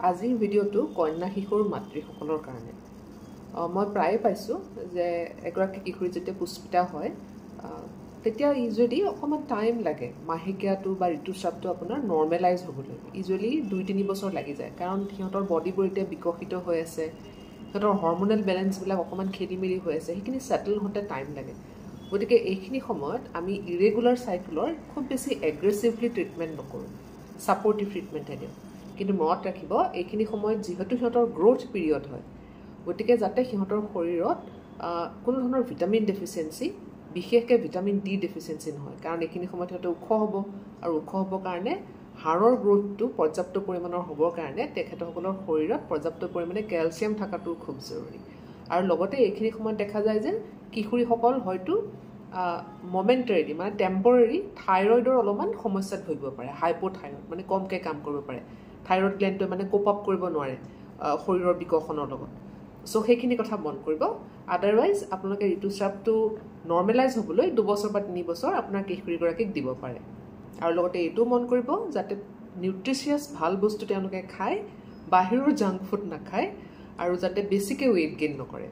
আজিৰ ভিডিঅ'টো কন্যা শিশুৰ মাতৃসকলৰ কাৰণে মই প্ৰায়ে পাইছোঁ যে এগৰাকী কিশোৰী যেতিয়া পুষ্পিতা হয় তেতিয়া ইউজুৱেলি অকণমান টাইম লাগে মাহেকীয়াটো বা ঋতুস্ৰাৱটো আপোনাৰ নৰ্মেলাইজ হ'বলৈ ইউজুৱেলি 2-3 বছৰ লাগি যায় কাৰণ সিহঁতৰ বডিবোৰ এতিয়া বিকশিত হৈ আছে সিহঁতৰ হৰম'নেল বেলেঞ্চবিলাক অকণমান খেলি মেলি হৈ আছে সেইখিনি ছেটল হওঁতে টাইম লাগে গতিকে এইখিনি সময়ত আমি ইৰেগুলাৰ চাইকেলৰ খুব বেছি এগ্ৰেছিভলি ট্ৰিটমেণ্ট নকৰোঁ ছাপৰ্টিভ ট্ৰিটমেণ্টহে দিওঁ কিন্তু মনত ৰাখিব এইখিনি সময়ত যিহেতু সিহঁতৰ গ্ৰোথ পিৰিয়ড হয় গতিকে যাতে সিহঁতৰ শৰীৰত কোনো ধৰণৰ ভিটামিন ডেফিচিয়েঞ্চি বিশেষকৈ ভিটামিন ডি ডেফিচিয়েঞ্চি নহয় কাৰণ এইখিনি সময়ত সিহঁতে ওখ হ'ব আৰু ওখ হ'বৰ কাৰণে হাড়ৰ গ্ৰোথটো পৰ্যাপ্ত পৰিমাণৰ হ'বৰ কাৰণে তেখেতসকলৰ শৰীৰত পৰ্যাপ্ত পৰিমাণে কেলছিয়াম থকাটো খুব জৰুৰী আৰু লগতে এইখিনি সময়ত দেখা যায় যে কিশোৰীসকল হয়তো মমেণ্টাৰী মানে টেম্পৰেৰী থাইৰয়ডৰ অলপমান সমস্যাত ভুগিব পাৰে হাইপ'থাইৰয়ড মানে কমকৈ কাম কৰিব পাৰে থাইৰয়ড গ্লেণ্ডটোৱে মানে কোপ আপ কৰিব নোৱাৰে শৰীৰৰ বিকশনৰ লগত চ' সেইখিনি কথা মন কৰিব আদাৰৱাইজ আপোনালোকে ঋতুস্ৰাৱটো নৰ্মেলাইজ হ'বলৈ 2 বছৰ বা 3 বছৰ আপোনাৰ কিশোৰীগৰাকীক দিব পাৰে আৰু লগতে এইটো মন কৰিব যাতে নিউট্ৰিচিয়াছ ভাল বস্তু তেওঁলোকে খায় বাহিৰৰ জাংক ফুড নাখায় আৰু যাতে বেছিকৈ ৱেইট গেইন নকৰে